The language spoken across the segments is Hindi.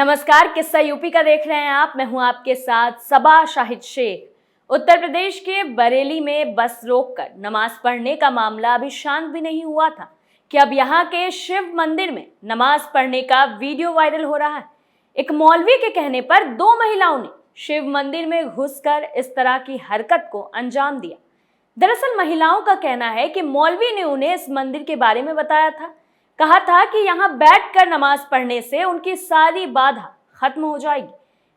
नमस्कार, किस्सा यूपी का देख रहे हैं आप। मैं हूं आपके साथ सबा शाहिद शेख। उत्तर प्रदेश के बरेली में बस रोककर नमाज पढ़ने का मामला अभी शांत भी नहीं हुआ था कि अब यहां के शिव मंदिर में नमाज पढ़ने का वीडियो वायरल हो रहा है। एक मौलवी के कहने पर दो महिलाओं ने शिव मंदिर में घुसकर इस तरह की हरकत को अंजाम दिया। दरअसल महिलाओं का कहना है कि मौलवी ने उन्हें इस मंदिर के बारे में बताया था, कहा था कि यहाँ बैठकर नमाज पढ़ने से उनकी सारी बाधा खत्म हो जाएगी।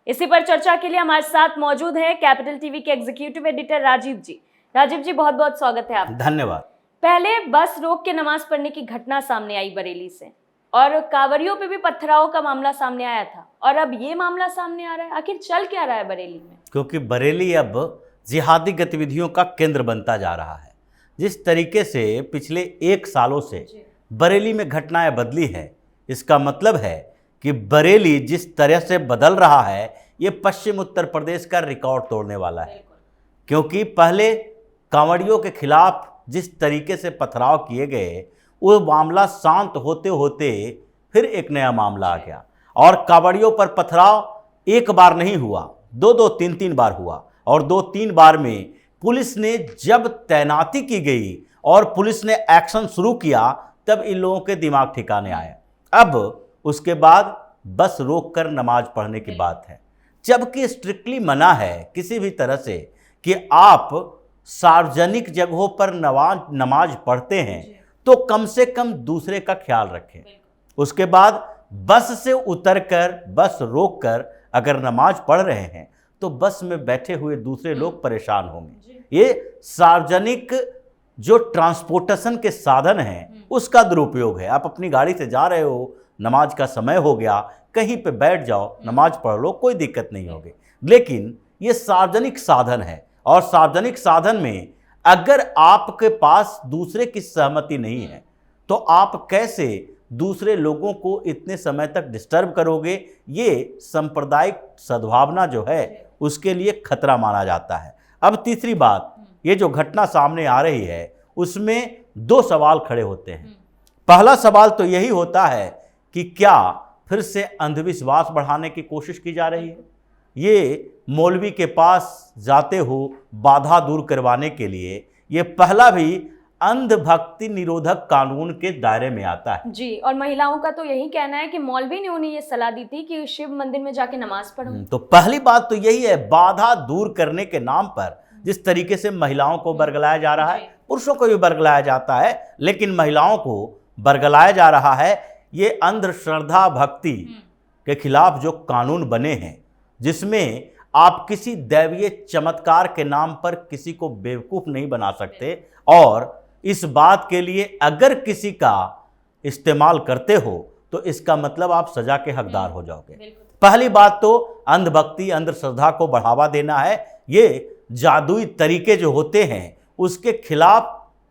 इसी पर चर्चा के लिए हमारे साथ मौजूद है कैपिटल टीवी के एग्जीक्यूटिव एडिटर राजीव जी। राजीव जी, बहुत बहुत स्वागत है आपका। धन्यवाद। पहले बस रोक के नमाज पढ़ने की घटना सामने आई बरेली से, और कांवरियों पे भी पथराव का मामला सामने आया था, और अब ये मामला सामने आ रहा है। आखिर चल क्या रहा है बरेली में? क्योंकि बरेली अब जिहादी गतिविधियों का केंद्र बनता जा रहा है। जिस तरीके से पिछले 1 सालों से बरेली में घटनाएं बदली है, इसका मतलब है कि बरेली जिस तरह से बदल रहा है, ये पश्चिम उत्तर प्रदेश का रिकॉर्ड तोड़ने वाला है। क्योंकि पहले कांवड़ियों के खिलाफ जिस तरीके से पथराव किए गए, वो मामला शांत होते होते फिर एक नया मामला आ गया, और कांवड़ियों पर पथराव एक बार नहीं हुआ, 2-2, 3-3 बार हुआ। और 2-3 बार में पुलिस ने जब तैनाती की गई और पुलिस ने एक्शन शुरू किया, तब इन लोगों के दिमाग ठिकाने आया। अब उसके बाद बस रोककर नमाज पढ़ने की बात है, जबकि स्ट्रिक्टली मना है किसी भी तरह से कि आप सार्वजनिक जगहों पर नमाज पढ़ते हैं तो कम से कम दूसरे का ख्याल रखें। उसके बाद बस से उतरकर बस रोककर अगर नमाज पढ़ रहे हैं तो बस में बैठे हुए दूसरे लोग परेशान होंगे। ये सार्वजनिक जो ट्रांसपोर्टेशन के साधन हैं उसका दुरुपयोग है। आप अपनी गाड़ी से जा रहे हो, नमाज का समय हो गया, कहीं पे बैठ जाओ, नमाज पढ़ लो, कोई दिक्कत नहीं होगी। लेकिन ये सार्वजनिक साधन है, और सार्वजनिक साधन में अगर आपके पास दूसरे की सहमति नहीं है तो आप कैसे दूसरे लोगों को इतने समय तक डिस्टर्ब करोगे? ये सांप्रदायिक सद्भावना जो है उसके लिए खतरा माना जाता है। अब तीसरी बात, ये जो घटना सामने आ रही है उसमें 2 सवाल खड़े होते हैं। पहला सवाल तो यही होता है कि क्या फिर से अंधविश्वास बढ़ाने की कोशिश की जा रही है? ये मौलवी के पास जाते हो बाधा दूर करवाने के लिए, ये पहला भी अंधभक्ति निरोधक कानून के दायरे में आता है जी। और महिलाओं का तो यही कहना है कि मौलवी ने उन्हें ये सलाह दी थी कि शिव मंदिर में जाके नमाज पढ़ो। तो पहली बात तो यही है, बाधा दूर करने के नाम पर जिस तरीके से महिलाओं को बरगलाया जा रहा है, पुरुषों को भी बरगलाया जाता है, लेकिन महिलाओं को बरगलाया जा रहा है। ये अंधश्रद्धा भक्ति के खिलाफ जो कानून बने हैं, जिसमें आप किसी दैवीय चमत्कार के नाम पर किसी को बेवकूफ़ नहीं बना सकते, और इस बात के लिए अगर किसी का इस्तेमाल करते हो तो इसका मतलब आप सजा के हकदार हो जाओगे। पहली बात तो अंधभक्ति, अंधश्रद्धा को बढ़ावा देना है। ये जादुई तरीके जो होते हैं उसके खिलाफ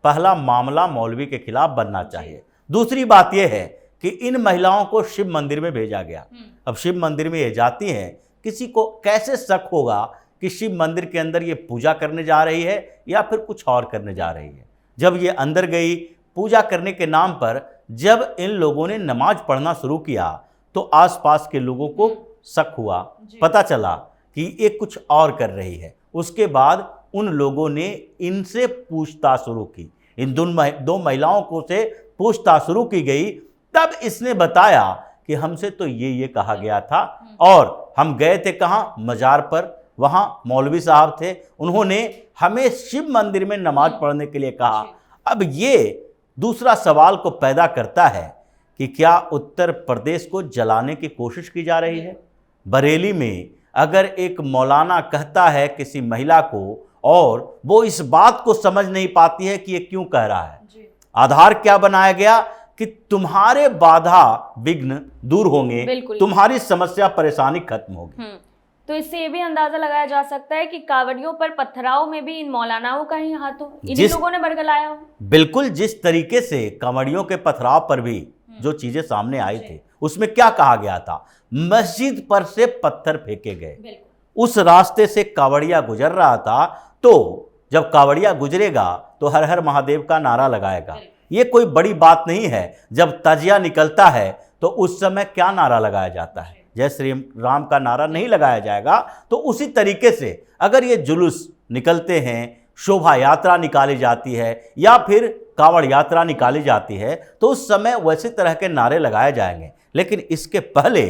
पहला मामला मौलवी के खिलाफ बनना चाहिए। दूसरी बात यह है कि इन महिलाओं को शिव मंदिर में भेजा गया। अब शिव मंदिर में ये जाती हैं, किसी को कैसे शक होगा कि शिव मंदिर के अंदर ये पूजा करने जा रही है या फिर कुछ और करने जा रही है? जब ये अंदर गई पूजा करने के नाम पर, जब इन लोगों ने नमाज पढ़ना शुरू किया तो आसपास के लोगों को शक हुआ, पता चला कि ये कुछ और कर रही है। उसके बाद उन लोगों ने इनसे पूछताछ शुरू की, इन 2 महिलाओं को से पूछताछ शुरू की गई। तब इसने बताया कि हमसे तो ये कहा गया था, और हम गए थे कहाँ? मजार पर, वहाँ मौलवी साहब थे, उन्होंने हमें शिव मंदिर में नमाज पढ़ने के लिए कहा। अब ये दूसरा सवाल को पैदा करता है कि क्या उत्तर प्रदेश को जलाने की कोशिश की जा रही है? बरेली में अगर एक मौलाना कहता है किसी महिला को, और वो इस बात को समझ नहीं पाती है कि ये क्यों कह रहा है, आधार क्या बनाया गया कि तुम्हारे बाधा विघ्न दूर होंगे, तुम्हारी समस्या परेशानी खत्म होगी। तो इससे ये भी अंदाजा लगाया जा सकता है कि कांवड़ियों पर पथराव में भी इन मौलानाओं का ही हाथ हो, इन्हीं लोगों ने बरगलाया हो। बिल्कुल, जिस तरीके से कांवड़ियों के पथराव पर भी जो चीजें सामने आई थी, उसमें क्या कहा गया था? मस्जिद पर से पत्थर फेंके गए। उस रास्ते से कांवड़िया गुजर रहा था, तो जब कांवड़िया गुजरेगा तो हर हर महादेव का नारा लगाएगा। ये कोई बड़ी बात नहीं है। जब ताजिया निकलता है तो उस समय क्या नारा लगाया जाता है? जय श्री राम का नारा नहीं लगाया जाएगा, तो उसी तरीके से अगर ये जुलूस निकलते हैं, शोभा यात्रा निकाली जाती है या फिर कावड़ यात्रा निकाली जाती है, तो उस समय वैसे तरह के नारे लगाए जाएंगे। लेकिन इसके पहले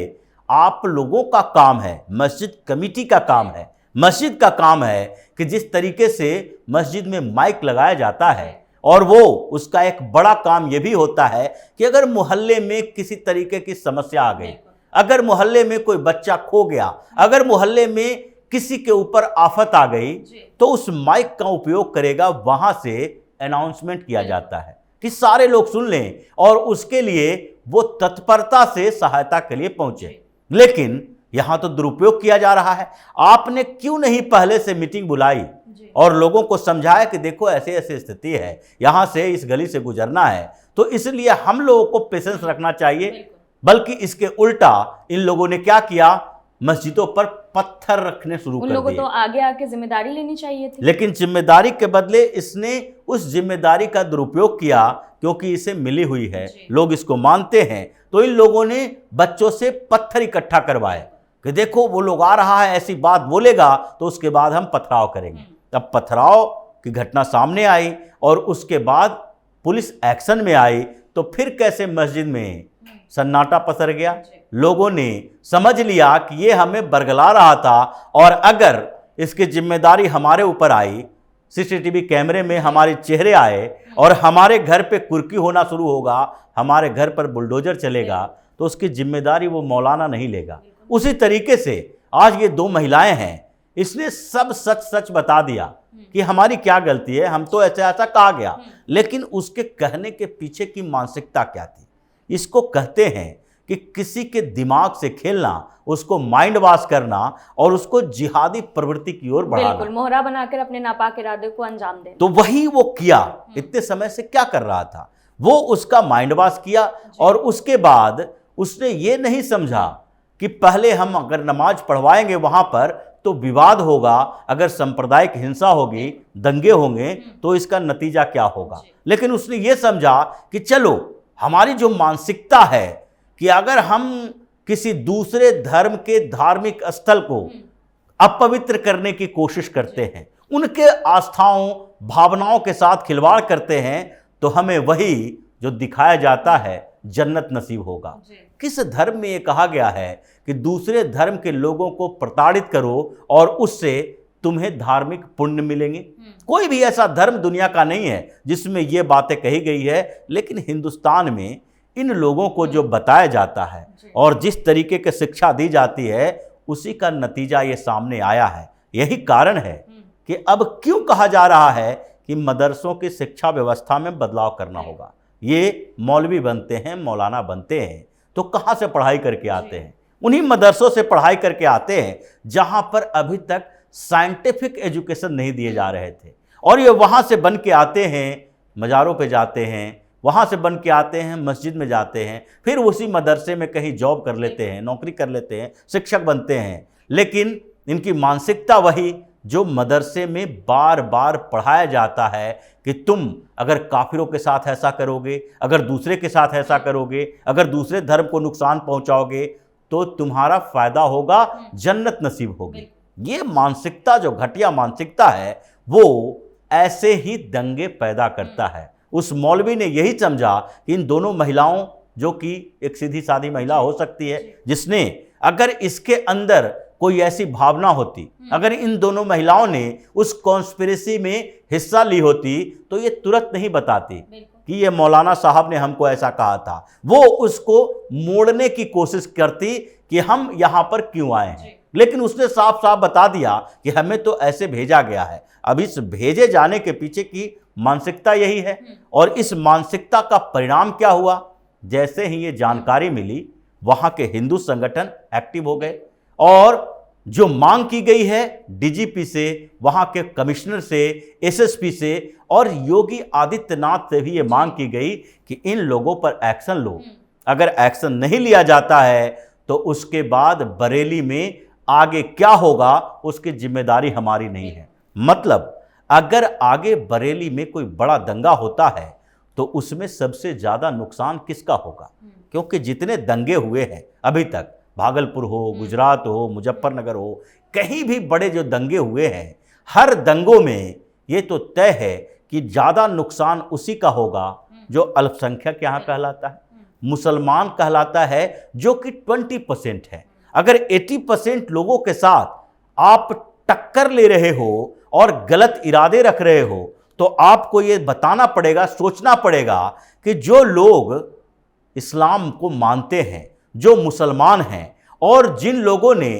आप लोगों का काम है, मस्जिद कमेटी का काम है, मस्जिद का काम है कि जिस तरीके से मस्जिद में माइक लगाया जाता है, और वो उसका एक बड़ा काम ये भी होता है कि अगर मोहल्ले में किसी तरीके की समस्या आ गई, अगर मोहल्ले में कोई बच्चा खो गया, अगर मोहल्ले में किसी के ऊपर आफत आ गई, तो उस माइक का उपयोग करेगा, वहां से अनाउंसमेंट किया जाता है कि सारे लोग सुन लें, और उसके लिए वो तत्परता से सहायता के लिए पहुंचे। लेकिन यहां तो दुरुपयोग किया जा रहा है। आपने क्यों नहीं पहले से मीटिंग बुलाई और लोगों को समझाया कि देखो ऐसे ऐसे स्थिति है, यहां से इस गली से गुजरना है, तो इसलिए हम लोगों को पेशेंस रखना चाहिए। बल्कि इसके उल्टा इन लोगों ने क्या किया, मस्जिदों पर पत्थर रखने शुरू कर दिए। उन लोगों तो आगे आके जिम्मेदारी लेनी चाहिए थी। लेकिन जिम्मेदारी के बदले इसने उस जिम्मेदारी का दुरुपयोग किया, क्योंकि इसे मिली हुई है, लोग इसको मानते हैं। तो इन लोगों ने बच्चों से पत्थर इकट्ठा करवाए कि देखो वो लोग आ रहा है, ऐसी बात बोलेगा तो उसके बाद हम पथराव करेंगे। तब पथराव की घटना सामने आई और उसके बाद पुलिस एक्शन में आई, तो फिर कैसे मस्जिद में सन्नाटा पसर गया। लोगों ने समझ लिया कि ये हमें बरगला रहा था, और अगर इसकी जिम्मेदारी हमारे ऊपर आई, सीसीटीवी कैमरे में हमारे चेहरे आए और हमारे घर पे कुर्की होना शुरू होगा, हमारे घर पर बुलडोजर चलेगा, तो उसकी जिम्मेदारी वो मौलाना नहीं लेगा। उसी तरीके से आज ये दो महिलाएं हैं, इसने सब सच सच बता दिया कि हमारी क्या गलती है, हम तो ऐसा ऐसा कहा गया। लेकिन उसके कहने के पीछे की मानसिकता क्या थी, इसको कहते हैं कि किसी के दिमाग से खेलना, उसको माइंड वॉश करना और उसको जिहादी प्रवृत्ति की ओर बढ़ाना। बिल्कुल, मोहरा बनाकर अपने नापाक इरादे को अंजाम देना। तो वही वो किया। इतने समय से क्या कर रहा था वो, उसका माइंड वॉश किया। और उसके बाद उसने ये नहीं समझा कि पहले हम अगर नमाज पढ़वाएंगे वहां पर तो विवाद होगा, अगर सांप्रदायिक हिंसा होगी, दंगे होंगे, तो इसका नतीजा क्या होगा। लेकिन उसने ये समझा कि चलो हमारी जो मानसिकता है कि अगर हम किसी दूसरे धर्म के धार्मिक स्थल को अपवित्र करने की कोशिश करते हैं, उनके आस्थाओं भावनाओं के साथ खिलवाड़ करते हैं, तो हमें वही जो दिखाया जाता है जन्नत नसीब होगा। किस धर्म में ये कहा गया है कि दूसरे धर्म के लोगों को प्रताड़ित करो और उससे तुम्हें धार्मिक पुण्य मिलेंगे? कोई भी ऐसा धर्म दुनिया का नहीं है जिसमें ये बातें कही गई है। लेकिन हिंदुस्तान में इन लोगों को जो बताया जाता है और जिस तरीके की शिक्षा दी जाती है, उसी का नतीजा ये सामने आया है। यही कारण है कि अब क्यों कहा जा रहा है कि मदरसों की शिक्षा व्यवस्था में बदलाव करना होगा। ये मौलवी बनते हैं, मौलाना बनते हैं, तो कहाँ से पढ़ाई करके आते हैं? उन्हीं मदरसों से पढ़ाई करके आते हैं जहाँ पर अभी तक साइंटिफिक एजुकेशन नहीं दिए जा रहे थे। और ये वहाँ से बन के आते हैं, मज़ारों पे जाते हैं, वहाँ से बन के आते हैं, मस्जिद में जाते हैं, फिर उसी मदरसे में कहीं जॉब कर लेते हैं, नौकरी कर लेते हैं, शिक्षक बनते हैं। लेकिन इनकी मानसिकता वही जो मदरसे में बार बार पढ़ाया जाता है कि तुम अगर काफिरों के साथ ऐसा करोगे, अगर दूसरे के साथ ऐसा करोगे, अगर दूसरे धर्म को नुकसान पहुंचाओगे, तो तुम्हारा फायदा होगा, जन्नत नसीब होगी। ये मानसिकता जो घटिया मानसिकता है, वो ऐसे ही दंगे पैदा करता है। उस मौलवी ने यही समझा कि इन दोनों महिलाओं, जो कि एक सीधी सादी महिला हो सकती है, जिसने अगर इसके अंदर कोई ऐसी भावना होती, अगर इन दोनों महिलाओं ने उस कॉन्स्पिरेसी में हिस्सा ली होती, तो ये तुरंत नहीं बताती कि ये मौलाना साहब ने हमको ऐसा कहा था। वो उसको मोड़ने की कोशिश करती कि हम यहाँ पर क्यों आए हैं। लेकिन उसने साफ साफ बता दिया कि हमें तो ऐसे भेजा गया है। अब इस भेजे जाने के पीछे की मानसिकता यही है। और इस मानसिकता का परिणाम क्या हुआ? जैसे ही ये जानकारी मिली, वहाँ के हिंदू संगठन एक्टिव हो गए और जो मांग की गई है डीजीपी से, वहाँ के कमिश्नर से, एसएसपी से और योगी आदित्यनाथ से भी ये मांग की गई कि इन लोगों पर एक्शन लो। अगर एक्शन नहीं लिया जाता है तो उसके बाद बरेली में आगे क्या होगा उसकी जिम्मेदारी हमारी नहीं है। मतलब अगर आगे बरेली में कोई बड़ा दंगा होता है तो उसमें सबसे ज़्यादा नुकसान किसका होगा? क्योंकि जितने दंगे हुए हैं अभी तक, भागलपुर हो, गुजरात हो, मुजफ्फरनगर हो, कहीं भी बड़े जो दंगे हुए हैं, हर दंगों में ये तो तय है कि ज़्यादा नुकसान उसी का होगा जो अल्पसंख्यक यहाँ कहलाता है, मुसलमान कहलाता है, जो कि 20% है। अगर 80% लोगों के साथ आप टक्कर ले रहे हो और गलत इरादे रख रहे हो, तो आपको ये बताना पड़ेगा, सोचना पड़ेगा कि जो लोग इस्लाम को मानते हैं, जो मुसलमान हैं, और जिन लोगों ने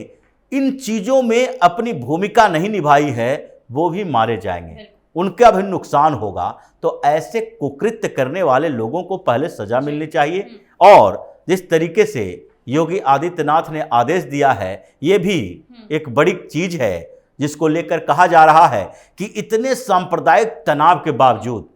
इन चीज़ों में अपनी भूमिका नहीं निभाई है, वो भी मारे जाएंगे, उनका भी नुकसान होगा। तो ऐसे कुकृत्य करने वाले लोगों को पहले सजा मिलनी चाहिए। और जिस तरीके से योगी आदित्यनाथ ने आदेश दिया है, ये भी एक बड़ी चीज है, जिसको लेकर कहा जा रहा है कि इतने सांप्रदायिक तनाव के बावजूद,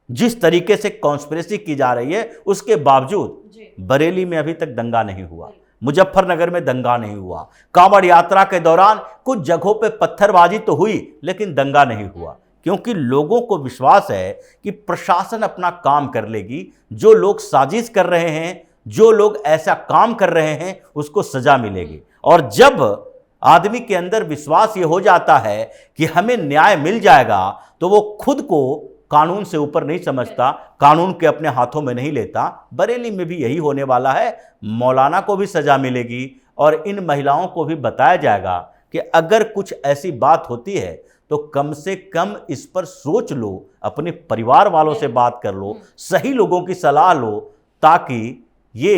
जिस तरीके से कॉन्स्पिरेसी की जा रही है, उसके बावजूद बरेली में अभी तक दंगा नहीं हुआ, मुजफ्फरनगर में दंगा नहीं हुआ, कांवड़ यात्रा के दौरान कुछ जगहों पे पत्थरबाजी तो हुई, लेकिन दंगा नहीं हुआ, क्योंकि लोगों को विश्वास है कि प्रशासन अपना काम कर लेगी। जो लोग साजिश कर रहे हैं, जो लोग ऐसा काम कर रहे हैं, उसको सजा मिलेगी। और जब आदमी के अंदर विश्वास ये हो जाता है कि हमें न्याय मिल जाएगा, तो वो खुद को कानून से ऊपर नहीं समझता, कानून के अपने हाथों में नहीं लेता। बरेली में भी यही होने वाला है। मौलाना को भी सजा मिलेगी और इन महिलाओं को भी बताया जाएगा कि अगर कुछ ऐसी बात होती है तो कम से कम इस पर सोच लो, अपने परिवार वालों से बात कर लो, सही लोगों की सलाह लो, ताकि ये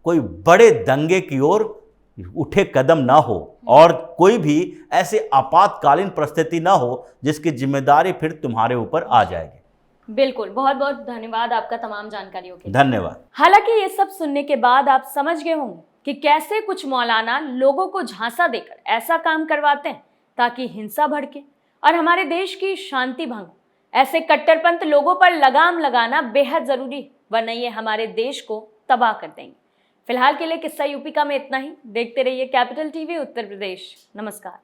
कोई बड़े दंगे की ओर उठे कदम ना हो और कोई भी ऐसे आपातकालीन परिस्थिति ना हो जिसकी जिम्मेदारी फिर तुम्हारे ऊपर आ जाएगी। बिल्कुल, बहुत बहुत धन्यवाद आपका तमाम जानकारियों के लिए। धन्यवाद। हालांकि ये सब सुनने के बाद आप समझ गए होंगे कि कैसे कुछ मौलाना लोगों को झांसा देकर ऐसा काम करवाते हैं ताकि हिंसा भड़के और हमारे देश की शांति भंग। ऐसे कट्टरपंथ लोगों पर लगाम लगाना बेहद जरूरी, वरना ये हमारे देश को तबाह कर देंगे। फिलहाल के लिए किस्सा यूपी का में इतना ही। देखते रहिए कैपिटल टीवी उत्तर प्रदेश। नमस्कार।